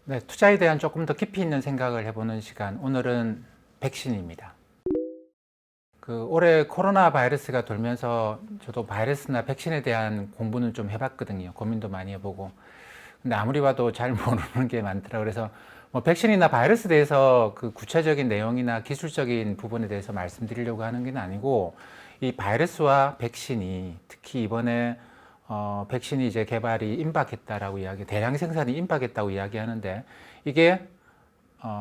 네, 투자에 대한 조금 더 깊이 있는 생각을 해보는 시간. 오늘은 백신입니다. 올해 코로나 바이러스가 돌면서 저도 바이러스나 백신에 대한 공부는 좀 해봤거든요. 고민도 많이 해보고. 근데 아무리 봐도 잘 모르는 게 많더라고요. 그래서 뭐 백신이나 바이러스에 대해서 그 구체적인 내용이나 기술적인 부분에 대해서 말씀드리려고 하는 게 아니고, 이 바이러스와 백신이 특히 이번에 백신이 이제 개발이 임박했다라고 대량 생산이 임박했다고 이야기하는데, 이게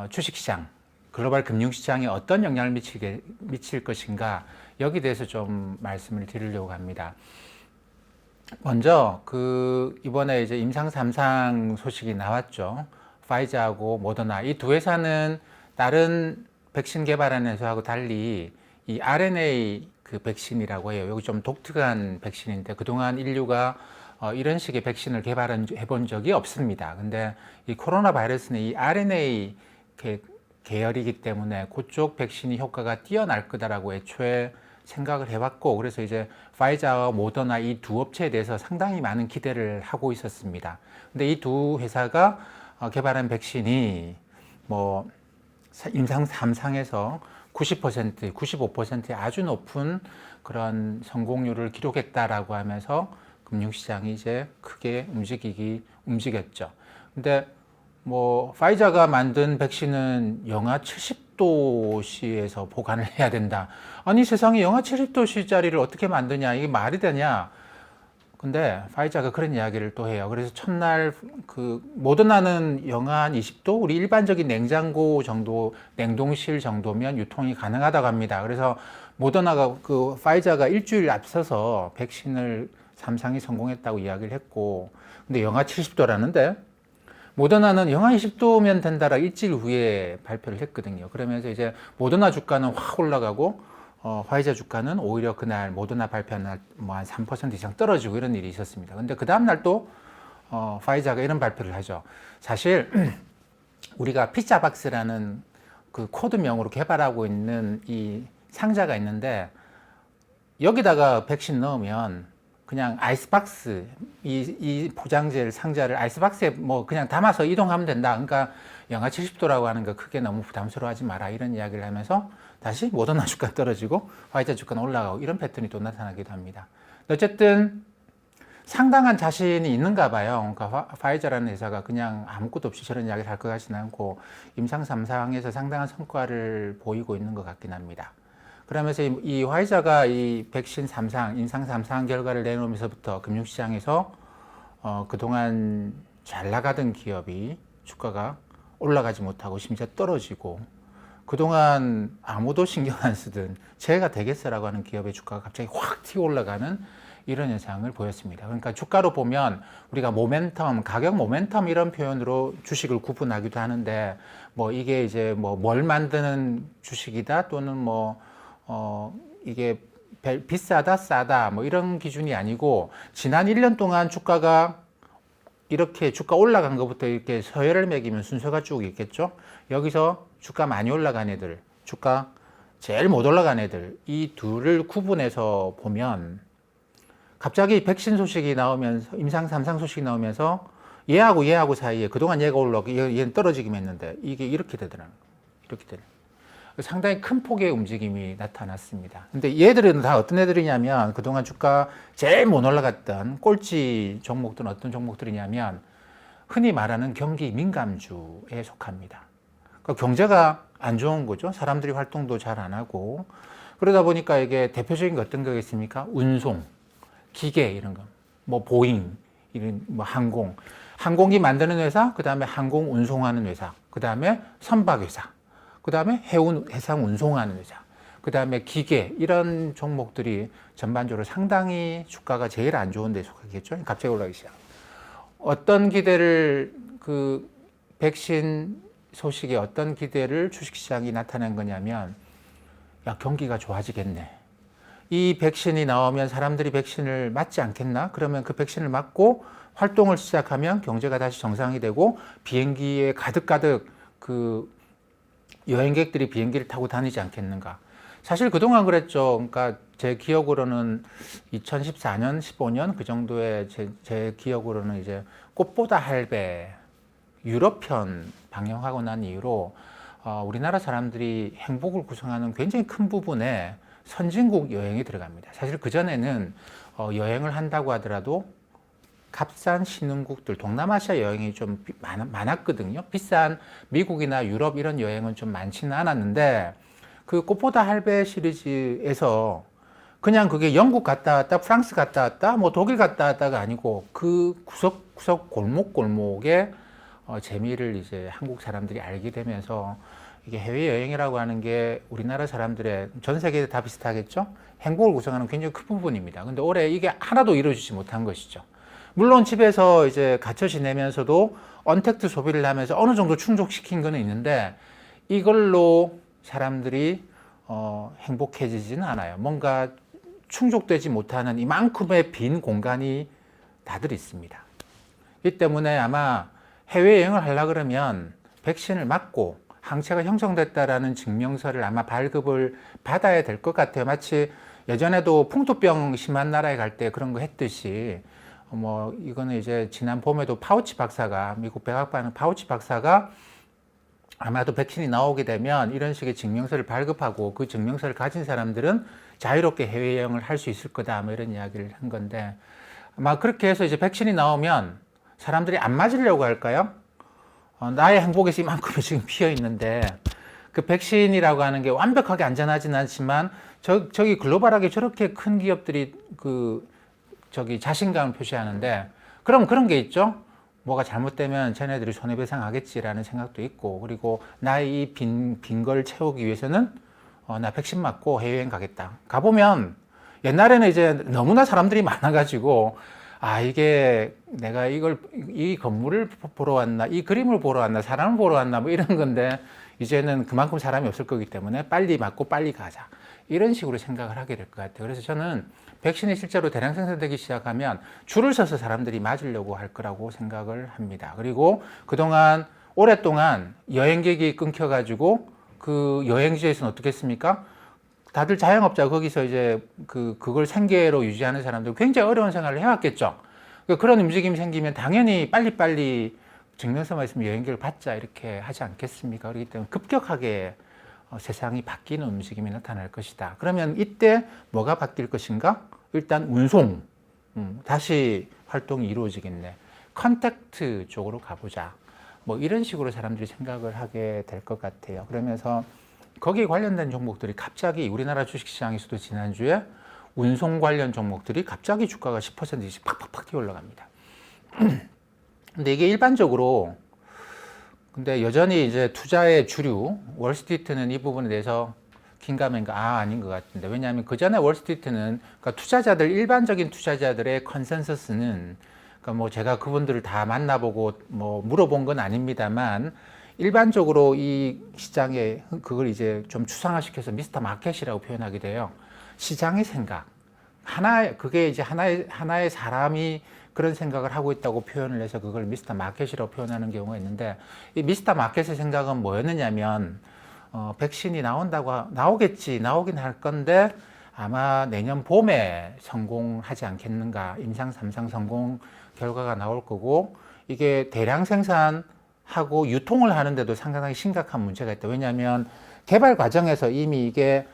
주식시장, 글로벌 금융시장에 어떤 영향을 미칠 것인가, 여기에 대해서 좀 말씀을 드리려고 합니다. 먼저 이번에 이제 임상 3상 소식이 나왔죠. 파이자하고 모더나 이 두 회사는 다른 백신 개발하는 회사하고 달리 이 RNA 그 백신이라고 해요. 여기 좀 독특한 백신인데 그동안 인류가 이런 식의 백신을 해본 적이 없습니다. 근데 이 코로나 바이러스는 이 RNA 계열이기 때문에 그쪽 백신이 효과가 뛰어날 거다라고 애초에 생각을 해왔고, 그래서 이제 파이자와 모더나 이 두 업체에 대해서 상당히 많은 기대를 하고 있었습니다. 근데 이 두 회사가 개발한 백신이 뭐 임상 3상에서 90%, 95%의 아주 높은 그런 성공률을 기록했다라고 하면서 금융시장이 이제 크게 움직였죠. 근데 뭐 파이자가 만든 백신은 영하 70도씨에서 보관을 해야 된다. 아니 세상에 영하 70도씨짜리를 어떻게 만드냐? 이게 말이 되냐? 근데 파이자가 그런 이야기를 또 해요. 그래서 첫날 모더나는 영하 한 20도, 우리 일반적인 냉장고 정도, 냉동실 정도면 유통이 가능하다고 합니다. 그래서 모더나가 파이자가 일주일 앞서서 백신을 3상이 성공했다고 이야기를 했고, 근데 영하 70도라는데 모더나는 영하 20도면 된다라 일주일 후에 발표를 했거든요. 그러면서 이제 모더나 주가는 확 올라가고 화이자 주가는 오히려 그날 모더나 발표한 날 뭐 한 3% 이상 떨어지고 이런 일이 있었습니다. 근데 그 다음 날 또 화이자가 이런 발표를 하죠. 사실 우리가 피자박스라는 그 코드명으로 개발하고 있는 이 상자가 있는데, 여기다가 백신 넣으면 그냥 아이스박스, 이 포장재 상자를 아이스박스에 뭐 그냥 담아서 이동하면 된다. 그러니까 영하 70도라고 하는 거 크게 너무 부담스러워하지 마라, 이런 이야기를 하면서 다시 모더나 주가 떨어지고 화이자 주가는 올라가고 이런 패턴이 또 나타나기도 합니다. 어쨌든 상당한 자신이 있는가 봐요. 그러니까 파이자라는 회사가 그냥 아무것도 없이 저런 이야기를 할 것 같지는 않고 임상 3상에서 상당한 성과를 보이고 있는 것 같긴 합니다. 그러면서 이 화이자가 이 백신 3상, 임상 3상 결과를 내놓으면서부터 금융시장에서 그동안 잘 나가던 기업이 주가가 올라가지 못하고 심지어 떨어지고, 그동안 아무도 신경 안 쓰던 제가 되겠어라고 하는 기업의 주가가 갑자기 확 튀어 올라가는 이런 현상을 보였습니다. 그러니까 주가로 보면 우리가 모멘텀, 가격 모멘텀 이런 표현으로 주식을 구분하기도 하는데, 뭐 이게 이제 뭘 만드는 주식이다 또는 이게 비싸다 싸다 뭐 이런 기준이 아니고, 지난 1년 동안 주가가 이렇게 주가 올라간 것부터 이렇게 서열을 매기면 순서가 쭉 있겠죠. 여기서 주가 많이 올라간 애들, 주가 제일 못 올라간 애들, 이 둘을 구분해서 보면 갑자기 백신 소식이 나오면서, 임상 3상 소식이 나오면서 얘하고 사이에 그동안 얘가 올라가고 얘는 떨어지기만 했는데 이게 이렇게 되더라고요. 이렇게 되는. 상당히 큰 폭의 움직임이 나타났습니다. 근데 얘들은 다 어떤 애들이냐면, 그동안 주가 제일 못 올라갔던 꼴찌 종목들은 어떤 종목들이냐면 흔히 말하는 경기 민감주에 속합니다. 그러니까 경제가 안 좋은 거죠. 사람들이 활동도 잘 안 하고. 그러다 보니까 이게 대표적인 게 어떤 거겠습니까? 운송, 기계 이런 거, 뭐 보잉 이런 뭐 항공기 만드는 회사, 그 다음에 항공 운송하는 회사, 그 다음에 선박 회사, 그 다음에 해상 운송하는 회사, 그 다음에 기계, 이런 종목들이 전반적으로 상당히 주가가 제일 안 좋은 데 속하겠죠. 갑자기 올라가기 시작. 어떤 기대를, 백신 소식에 어떤 기대를 주식시장이 나타낸 거냐면, 야, 경기가 좋아지겠네. 이 백신이 나오면 사람들이 백신을 맞지 않겠나? 그러면 그 백신을 맞고 활동을 시작하면 경제가 다시 정상이 되고 비행기에 가득가득 여행객들이 비행기를 타고 다니지 않겠는가. 사실 그동안 그랬죠. 그러니까 제 기억으로는 2014년, 15년 그 정도의 제 기억으로는 이제 꽃보다 할배, 유럽편 방영하고 난 이후로 우리나라 사람들이 행복을 구성하는 굉장히 큰 부분에 선진국 여행이 들어갑니다. 사실 그전에는 여행을 한다고 하더라도 값싼 신흥국들, 동남아시아 여행이 좀 많았거든요. 비싼 미국이나 유럽 이런 여행은 좀 많지는 않았는데 그 꽃보다 할배 시리즈에서 그냥 그게 영국 갔다 왔다, 프랑스 갔다 왔다, 뭐 독일 갔다 왔다가 아니고 그 구석구석 골목골목에 재미를 이제 한국 사람들이 알게 되면서 이게 해외여행이라고 하는 게 우리나라 사람들의 전 세계에 다 비슷하겠죠? 행복을 구성하는 굉장히 큰 부분입니다. 근데 올해 이게 하나도 이루어지지 못한 것이죠. 물론 집에서 이제 갇혀 지내면서도 언택트 소비를 하면서 어느 정도 충족시킨 거는 있는데 이걸로 사람들이 행복해지지는 않아요. 뭔가 충족되지 못하는 이만큼의 빈 공간이 다들 있습니다. 이 때문에 아마 해외여행을 하려고 그러면 백신을 맞고 항체가 형성됐다라는 증명서를 아마 발급을 받아야 될 것 같아요. 마치 예전에도 풍토병 심한 나라에 갈 때 그런 거 했듯이 이거는 이제 지난 봄에도 파우치 박사가, 미국 백악관 파우치 박사가 아마도 백신이 나오게 되면 이런 식의 증명서를 발급하고 그 증명서를 가진 사람들은 자유롭게 해외여행을 할 수 있을 거다, 뭐 이런 이야기를 한 건데 아마 그렇게 해서 이제 백신이 나오면 사람들이 안 맞으려고 할까요? 나의 행복에서 이만큼이 지금 피어 있는데 그 백신이라고 하는 게 완벽하게 안전하진 않지만 저기 글로벌하게 저렇게 큰 기업들이 자신감을 표시하는데 그럼 그런 게 있죠. 뭐가 잘못되면 쟤네들이 손해배상하겠지라는 생각도 있고 그리고 나의 이 빈 걸 채우기 위해서는 나 백신 맞고 해외여행 가겠다. 가보면 옛날에는 이제 너무나 사람들이 많아가지고 이게 내가 이 건물을 보러 왔나, 이 그림을 보러 왔나, 사람을 보러 왔나, 뭐 이런 건데, 이제는 그만큼 사람이 없을 거기 때문에 빨리 맞고 빨리 가자. 이런 식으로 생각을 하게 될 것 같아요. 그래서 저는 백신이 실제로 대량 생산되기 시작하면 줄을 서서 사람들이 맞으려고 할 거라고 생각을 합니다. 그리고 그동안, 오랫동안 여행객이 끊겨가지고 그 여행지에서는 어떻게 했습니까? 다들 자영업자 거기서 이제 그걸 생계로 유지하는 사람들 굉장히 어려운 생활을 해왔겠죠. 그런 움직임이 생기면 당연히 빨리빨리 증명서만 있으면 여행객을 받자 이렇게 하지 않겠습니까? 그렇기 때문에 급격하게 세상이 바뀌는 움직임이 나타날 것이다. 그러면 이때 뭐가 바뀔 것인가? 일단 운송, 다시 활동이 이루어지겠네. 컨택트 쪽으로 가보자. 뭐 이런 식으로 사람들이 생각을 하게 될 것 같아요. 그러면서 거기에 관련된 종목들이 갑자기 우리나라 주식시장에서도 지난주에 운송 관련 종목들이 갑자기 주가가 10%씩 팍팍팍 뛰어 올라갑니다. 근데 이게 일반적으로 근데 여전히 이제 투자의 주류 월스트리트는 이 부분에 대해서 긴가민가 아닌 것 같은데 왜냐하면 그 전에 월스트리트는 그러니까 투자자들 일반적인 투자자들의 컨센서스는 그러니까 제가 그분들을 다 만나보고 물어본 건 아닙니다만 일반적으로 이 시장에 그걸 이제 좀 추상화시켜서 미스터 마켓이라고 표현하게 돼요. 시장의 생각. 그게 이제 하나의 사람이 그런 생각을 하고 있다고 표현을 해서 그걸 미스터 마켓이라고 표현하는 경우가 있는데 이 미스터 마켓의 생각은 뭐였느냐면 백신이 나오긴 할 건데 아마 내년 봄에 성공하지 않겠는가. 임상 3상 성공 결과가 나올 거고 이게 대량 생산하고 유통을 하는데도 상당히 심각한 문제가 있다. 왜냐하면 개발 과정에서 이미 이게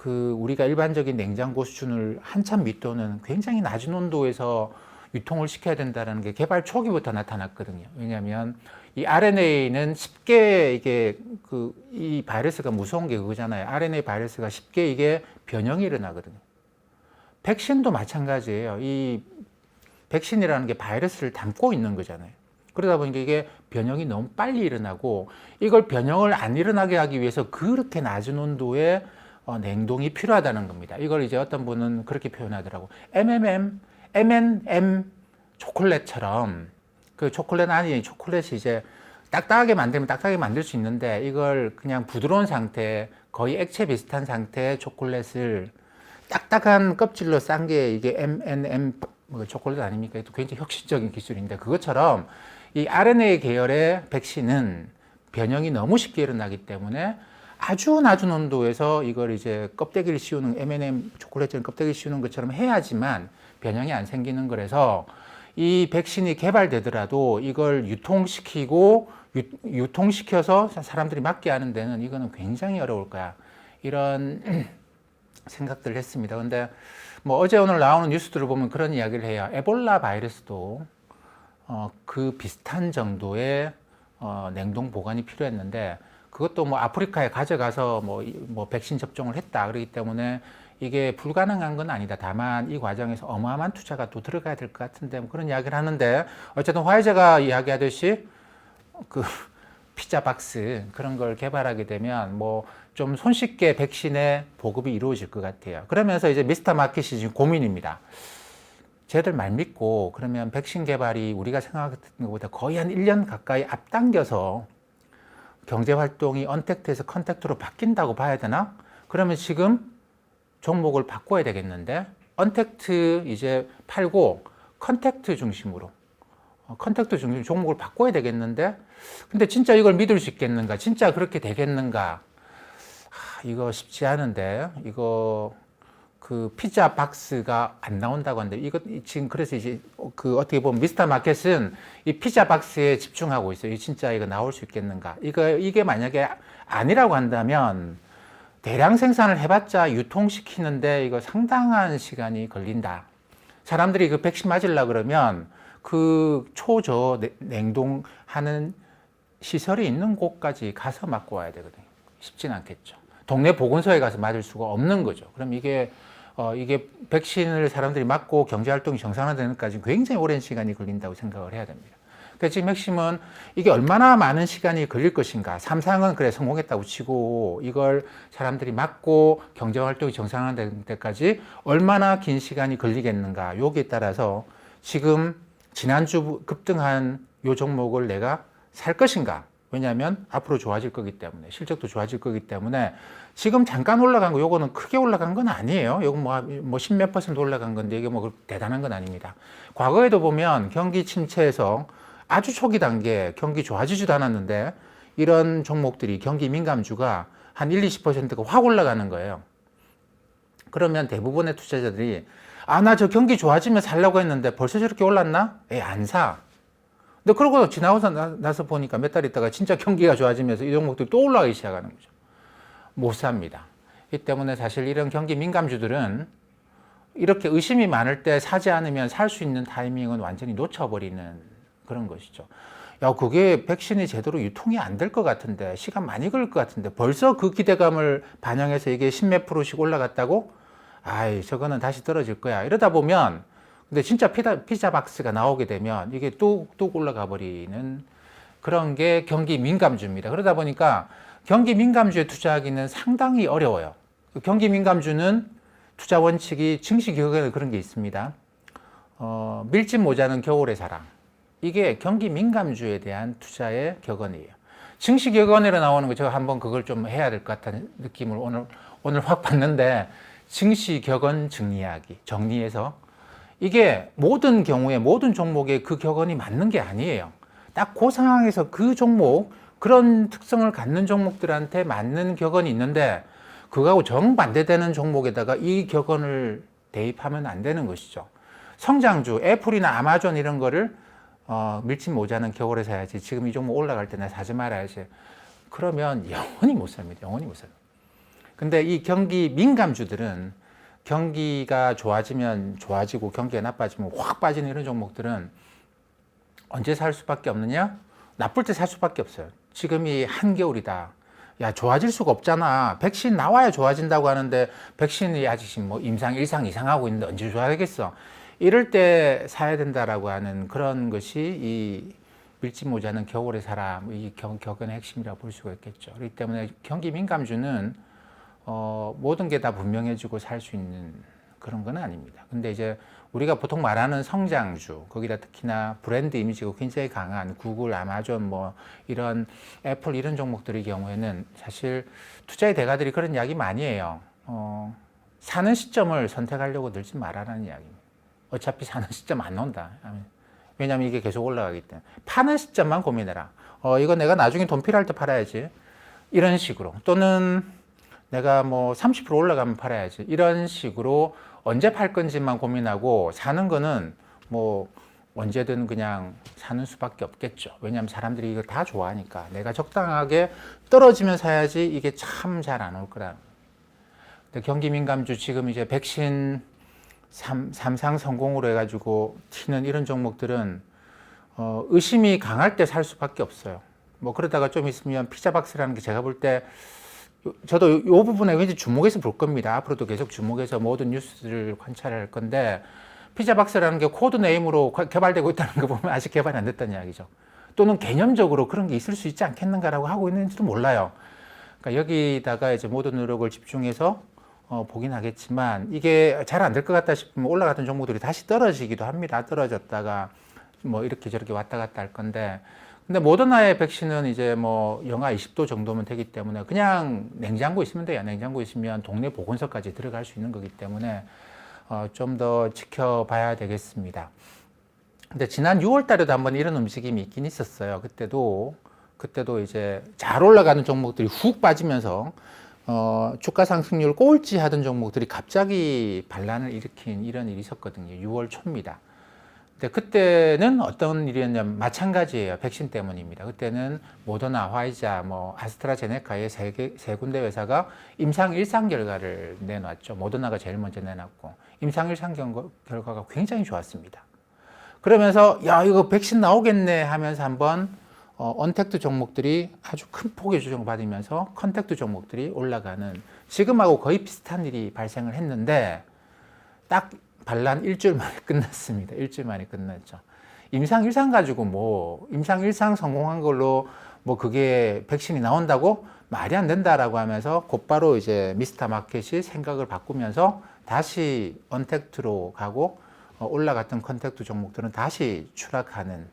우리가 일반적인 냉장고 수준을 한참 밑도는 굉장히 낮은 온도에서 유통을 시켜야 된다는 게 개발 초기부터 나타났거든요. 왜냐하면 이 RNA는 쉽게 이 바이러스가 무서운 게 그거잖아요. RNA 바이러스가 쉽게 이게 변형이 일어나거든요. 백신도 마찬가지예요. 이 백신이라는 게 바이러스를 담고 있는 거잖아요. 그러다 보니까 이게 변형이 너무 빨리 일어나고 이걸 변형을 안 일어나게 하기 위해서 그렇게 낮은 온도에 냉동이 필요하다는 겁니다. 이걸 이제 어떤 분은 그렇게 표현하더라고. M&M 초콜릿처럼 그 초콜릿 안에 초콜릿이 이제 딱딱하게 만들면 딱딱하게 만들 수 있는데 이걸 그냥 부드러운 상태, 거의 액체 비슷한 상태의 초콜릿을 딱딱한 껍질로 싼 게 이게 M&M 초콜릿 아닙니까? 또 굉장히 혁신적인 기술인데 그것처럼 이 RNA 계열의 백신은 변형이 너무 쉽게 일어나기 때문에 아주 낮은 온도에서 이걸 이제 껍데기를 씌우는 M&M 초콜릿처럼 껍데기를 씌우는 것처럼 해야지만 변형이 안 생기는 거라서 이 백신이 개발되더라도 이걸 유통시켜서 사람들이 맞게 하는 데는 이거는 굉장히 어려울 거야. 이런 생각들을 했습니다. 근데 뭐 어제 오늘 나오는 뉴스들을 보면 그런 이야기를 해요. 에볼라 바이러스도 그 비슷한 정도의 냉동 보관이 필요했는데 그것도 뭐 아프리카에 가져가서 뭐 백신 접종을 했다 그러기 때문에 이게 불가능한 건 아니다. 다만 이 과정에서 어마어마한 투자가 또 들어가야 될 것 같은데 뭐 그런 이야기를 하는데 어쨌든 화이자가 이야기하듯이 그 피자 박스 그런 걸 개발하게 되면 뭐 좀 손쉽게 백신의 보급이 이루어질 것 같아요. 그러면서 이제 미스터 마켓이 지금 고민입니다. 쟤들 말 믿고 그러면 백신 개발이 우리가 생각했던 것보다 거의 한 1년 가까이 앞당겨서 경제 활동이 언택트에서 컨택트로 바뀐다고 봐야 되나? 그러면 지금 종목을 바꿔야 되겠는데 언택트 이제 팔고 컨택트 중심으로 종목을 바꿔야 되겠는데 근데 진짜 이걸 믿을 수 있겠는가? 진짜 그렇게 되겠는가? 이거 쉽지 않은데 이거 그 피자 박스가 안 나온다고 하는데 이거 지금 그래서 이제 그 어떻게 보면 미스터 마켓은 이 피자 박스에 집중하고 있어요. 진짜 이거 나올 수 있겠는가? 이게 만약에 아니라고 한다면 대량 생산을 해봤자 유통시키는데 이거 상당한 시간이 걸린다. 사람들이 그 백신 맞으려고 그러면 그 초저 냉동하는 시설이 있는 곳까지 가서 맞고 와야 되거든요. 쉽진 않겠죠. 동네 보건소에 가서 맞을 수가 없는 거죠. 그럼 이게 백신을 사람들이 맞고 경제활동이 정상화되는 데까지 굉장히 오랜 시간이 걸린다고 생각을 해야 됩니다. 그러니까 지금 핵심은 이게 얼마나 많은 시간이 걸릴 것인가. 삼상은 그래 성공했다고 치고 이걸 사람들이 맞고 경제활동이 정상화되는 데까지 얼마나 긴 시간이 걸리겠는가. 여기에 따라서 지금 지난주 급등한 요 종목을 내가 살 것인가. 왜냐하면 앞으로 좋아질 거기 때문에 실적도 좋아질 거기 때문에 지금 잠깐 올라간 거 요거는 크게 올라간 건 아니에요. 요거 뭐 10몇 % 올라간 건데 이게 뭐 대단한 건 아닙니다. 과거에도 보면 경기 침체에서 아주 초기 단계 경기 좋아지지도 않았는데 이런 종목들이 경기 민감주가 한 20%가 확 올라가는 거예요. 그러면 대부분의 투자자들이 나 저 경기 좋아지면 살려고 했는데 벌써 저렇게 올랐나? 안 사. 근데 그러고 지나고 나서 보니까 몇 달 있다가 진짜 경기가 좋아지면서 이 종목들이 또 올라가기 시작하는 거죠. 못 삽니다. 이 때문에 사실 이런 경기 민감주들은 이렇게 의심이 많을 때 사지 않으면 살 수 있는 타이밍은 완전히 놓쳐버리는 그런 것이죠. 야, 그게 백신이 제대로 유통이 안 될 것 같은데, 시간 많이 걸릴 것 같은데, 벌써 그 기대감을 반영해서 이게 10몇 %씩 올라갔다고? 저거는 다시 떨어질 거야. 이러다 보면 근데 진짜 피자 박스가 나오게 되면 이게 뚝뚝 올라가 버리는 그런 게 경기 민감주입니다. 그러다 보니까 경기 민감주에 투자하기는 상당히 어려워요. 경기 민감주는 투자 원칙이 증시 기업에는 그런 게 있습니다. 밀집 모자는 겨울의 사랑. 이게 경기 민감주에 대한 투자의 격언이에요. 증시 격언으로 나오는 거 제가 한번 그걸 좀 해야 될 것 같다는 느낌을 오늘 확 받는데 증시 격언 정리해서 이게 모든 경우에 모든 종목에 그 격언이 맞는 게 아니에요. 딱 그 상황에서 그 종목 그런 특성을 갖는 종목들한테 맞는 격언이 있는데 그거하고 정반대되는 종목에다가 이 격언을 대입하면 안 되는 것이죠. 성장주 애플이나 아마존 이런 거를 밀집 모자는 겨울에 사야지 지금 이 종목 올라갈 때나 사지 말아야지 그러면 영원히 못 삽니다. 영원히 못 삽니다. 근데 이 경기 민감주들은 경기가 좋아지면 좋아지고 경기가 나빠지면 확 빠지는 이런 종목들은 언제 살 수밖에 없느냐? 나쁠 때 살 수밖에 없어요. 지금이 한겨울이다. 야, 좋아질 수가 없잖아. 백신 나와야 좋아진다고 하는데 백신이 아직 뭐 임상 1상 이상하고 있는데 언제 좋아하겠어? 이럴 때 사야 된다라고 하는 그런 것이 이 밀집 모자는 겨울에 사라. 이 격언의 핵심이라고 볼 수가 있겠죠. 그렇기 때문에 경기 민감주는 모든 게 다 분명해지고 살 수 있는 그런 건 아닙니다. 근데 이제 우리가 보통 말하는 성장주, 거기다 특히나 브랜드 이미지가 굉장히 강한 구글, 아마존, 뭐 이런 애플 이런 종목들의 경우에는 사실 투자의 대가들이 그런 이야기 많이 해요. 사는 시점을 선택하려고 늘지 말아라는 이야기입니다. 어차피 사는 시점 안 나온다. 왜냐하면 이게 계속 올라가기 때문에. 파는 시점만 고민해라. 이거 내가 나중에 돈 필요할 때 팔아야지. 이런 식으로. 또는 내가 뭐 30% 올라가면 팔아야지. 이런 식으로 언제 팔 건지만 고민하고 사는 거는 뭐 언제든 그냥 사는 수밖에 없겠죠. 왜냐하면 사람들이 이걸 다 좋아하니까. 내가 적당하게 떨어지면 사야지 이게 참 잘 안 올 거라. 근데 경기 민감주 지금 이제 백신 삼상 성공으로 해가지고 튀는 이런 종목들은 의심이 강할 때 살 수밖에 없어요. 뭐 그러다가 좀 있으면 피자박스라는 게 제가 볼 때 저도 이 부분에 왠지 주목해서 볼 겁니다. 앞으로도 계속 주목해서 모든 뉴스를 관찰할 건데 피자박스라는 게 코드 네임으로 개발되고 있다는 거 보면 아직 개발이 안 됐다는 이야기죠. 또는 개념적으로 그런 게 있을 수 있지 않겠는가라고 하고 있는지도 몰라요. 그러니까 여기다가 이제 모든 노력을 집중해서 보긴 하겠지만 이게 잘 안 될 것 같다 싶으면 올라갔던 종목들이 다시 떨어지기도 합니다. 떨어졌다가 뭐 이렇게 저렇게 왔다 갔다 할 건데 근데 모더나의 백신은 이제 뭐 영하 20도 정도면 되기 때문에 그냥 냉장고에 있으면 돼요. 냉장고에 있으면 동네 보건소까지 들어갈 수 있는 거기 때문에 좀 더 지켜봐야 되겠습니다. 근데 지난 6월 달에도 한번 이런 움직임이 있긴 있었어요. 그때도 이제 잘 올라가는 종목들이 훅 빠지면서 주가 상승률 꼴찌 하던 종목들이 갑자기 반란을 일으킨 이런 일이 있었거든요. 6월 초입니다. 근데 그때는 어떤 일이었냐면 마찬가지예요. 백신 때문입니다. 그때는 모더나, 화이자, 뭐 아스트라제네카의 세 군데 회사가 임상 1상 결과를 내놨죠. 모더나가 제일 먼저 내놨고 임상 1상 결과가 굉장히 좋았습니다. 그러면서 야 이거 백신 나오겠네 하면서 한번 언택트 종목들이 아주 큰 폭의 조정을 받으면서 컨택트 종목들이 올라가는 지금하고 거의 비슷한 일이 발생을 했는데 딱 반란 일주일 만에 끝났습니다. 일주일 만에 끝났죠. 임상 1상 가지고 뭐 임상 1상 성공한 걸로 뭐 그게 백신이 나온다고 말이 안 된다라고 하면서 곧바로 이제 미스터 마켓이 생각을 바꾸면서 다시 언택트로 가고 올라갔던 컨택트 종목들은 다시 추락하는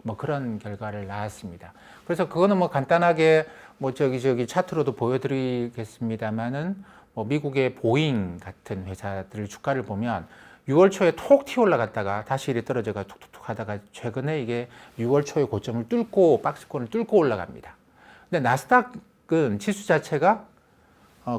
뭐 그런 결과를 낳았습니다. 그래서 그거는 뭐 간단하게 뭐 저기 차트로도 보여드리겠습니다만은 뭐 미국의 보잉 같은 회사들 주가를 보면 6월 초에 톡 튀어 올라갔다가 다시 이렇게 떨어져가 툭툭툭 하다가 최근에 이게 6월 초에 고점을 뚫고 박스권을 뚫고 올라갑니다. 근데 나스닥은 지수 자체가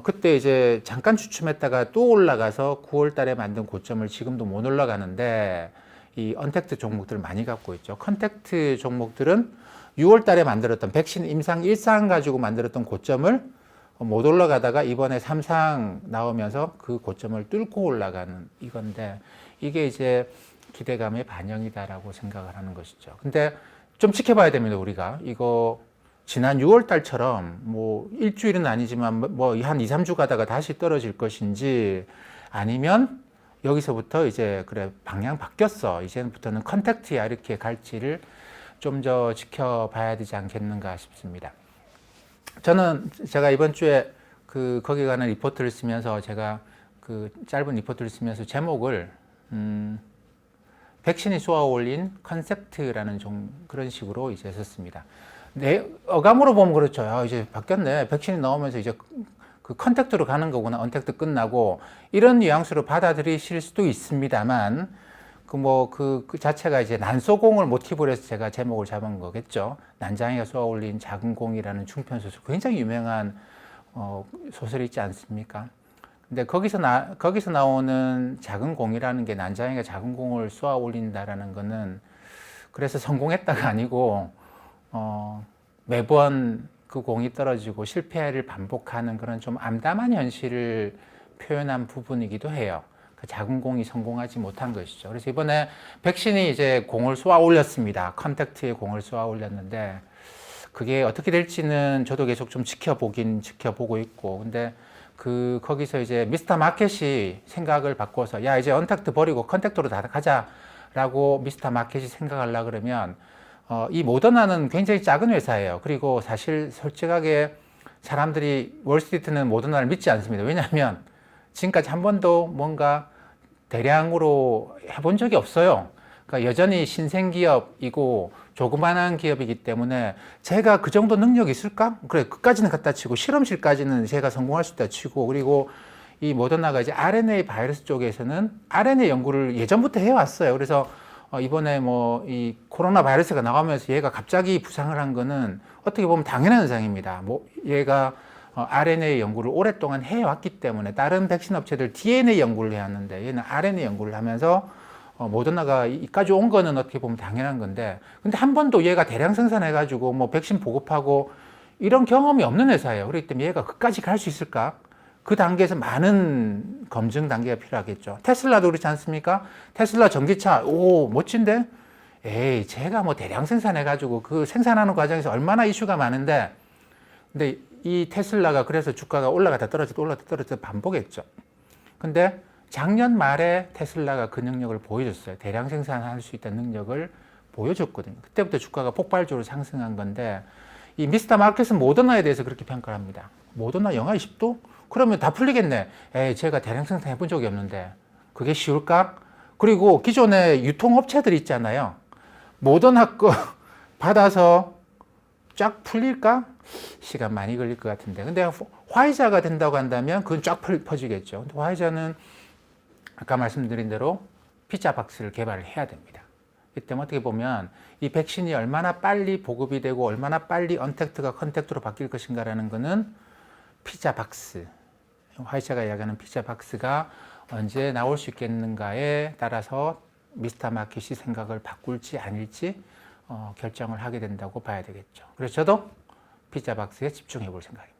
그때 이제 잠깐 주춤했다가 또 올라가서 9월 달에 만든 고점을 지금도 못 올라가는데 이 언택트 종목들을 많이 갖고 있죠. 컨택트 종목들은 6월 달에 만들었던 백신 임상 1상 가지고 만들었던 고점을 못 올라가다가 이번에 3상 나오면서 그 고점을 뚫고 올라가는 이건데 이게 이제 기대감의 반영이다라고 생각을 하는 것이죠. 근데 좀 지켜봐야 됩니다. 우리가 이거 지난 6월 달처럼 뭐 일주일은 아니지만 뭐 한 2, 3주 가다가 다시 떨어질 것인지 아니면 여기서부터 이제 그래 방향 바뀌었어. 이제부터는 컨택트야 이렇게 갈지를 좀 더 지켜봐야 되지 않겠는가 싶습니다. 제가 이번 주에 거기 가는 리포트를 쓰면서 제가 그 짧은 리포트를 쓰면서 제목을 백신이 쏘아 올린 컨셉트라는 그런 식으로 이제 썼습니다. 어감으로 보면 그렇죠. 이제 바뀌었네. 백신이 나오면서 이제 그 컨택트로 가는 거구나. 언택트 끝나고 이런 뉘앙스로 받아들이실 수도 있습니다만 그 자체가 이제 난소공을 모티브로 해서 제가 제목을 잡은 거겠죠. 난장이가 쏘아 올린 작은 공이라는 중편 소설 굉장히 유명한 소설이 있지 않습니까? 근데 거기서 나오는 작은 공이라는 게 난장이가 작은 공을 쏘아 올린다라는 거는 그래서 성공했다가 아니고 매번 그 공이 떨어지고 실패를 반복하는 그런 좀 암담한 현실을 표현한 부분이기도 해요. 그 작은 공이 성공하지 못한 것이죠. 그래서 이번에 백신이 이제 공을 쏘아 올렸습니다. 컨택트에 공을 쏘아 올렸는데 그게 어떻게 될지는 저도 계속 좀 지켜보고 있고 근데 거기서 이제 미스터 마켓이 생각을 바꿔서 야 이제 언택트 버리고 컨택트로 다 가자라고 미스터 마켓이 생각하려 그러면 이 모더나는 굉장히 작은 회사예요. 그리고 사실 솔직하게 사람들이 월스트리트는 모더나를 믿지 않습니다. 왜냐하면 지금까지 한 번도 뭔가 대량으로 해본 적이 없어요. 그러니까 여전히 신생기업이고 조그만한 기업이기 때문에 제가 그 정도 능력이 있을까? 그래, 그까지는 갖다 치고 실험실까지는 제가 성공할 수 있다 치고 그리고 이 모더나가 이제 RNA 바이러스 쪽에서는 RNA 연구를 예전부터 해왔어요. 그래서 이번에 뭐 이 코로나 바이러스가 나오면서 얘가 갑자기 부상을 한 거는 어떻게 보면 당연한 현상입니다. 뭐 얘가 RNA 연구를 오랫동안 해왔기 때문에 다른 백신 업체들 DNA 연구를 해왔는데 얘는 RNA 연구를 하면서 모더나가 이까지 온 거는 어떻게 보면 당연한 건데, 근데 한 번도 얘가 대량 생산해가지고 뭐 백신 보급하고 이런 경험이 없는 회사예요. 그렇기 때문에 얘가 그까지 갈 수 있을까? 그 단계에서 많은 검증 단계가 필요하겠죠. 테슬라도 그렇지 않습니까? 테슬라 전기차, 오, 멋진데? 에이, 제가 뭐 대량 생산해가지고 그 생산하는 과정에서 얼마나 이슈가 많은데, 근데 이 테슬라가 그래서 주가가 올라갔다 떨어졌다 올라갔다 떨어졌다 반복했죠. 근데 작년 말에 테슬라가 그 능력을 보여줬어요. 대량 생산할 수 있다는 능력을 보여줬거든요. 그때부터 주가가 폭발적으로 상승한 건데, 이 미스터 마켓은 모더나에 대해서 그렇게 평가를 합니다. 모더나 영하 20도? 그러면 다 풀리겠네. 에이, 제가 대량 생산 해본 적이 없는데 그게 쉬울까? 그리고 기존에 유통업체들 있잖아요. 모더나 거 받아서 쫙 풀릴까? 시간 많이 걸릴 것 같은데. 근데 화이자가 된다고 한다면 그건 쫙 퍼지겠죠. 근데 화이자는 아까 말씀드린 대로 피자 박스를 개발을 해야 됩니다. 이 때문에 어떻게 보면 이 백신이 얼마나 빨리 보급이 되고 얼마나 빨리 언택트가 컨택트로 바뀔 것인가라는 것은 피자 박스, 화이자가 이야기하는 피자 박스가 언제 나올 수 있겠는가에 따라서 미스터 마켓이 생각을 바꿀지 아닐지 결정을 하게 된다고 봐야 되겠죠. 그래서 저도 피자 박스에 집중해 볼 생각입니다.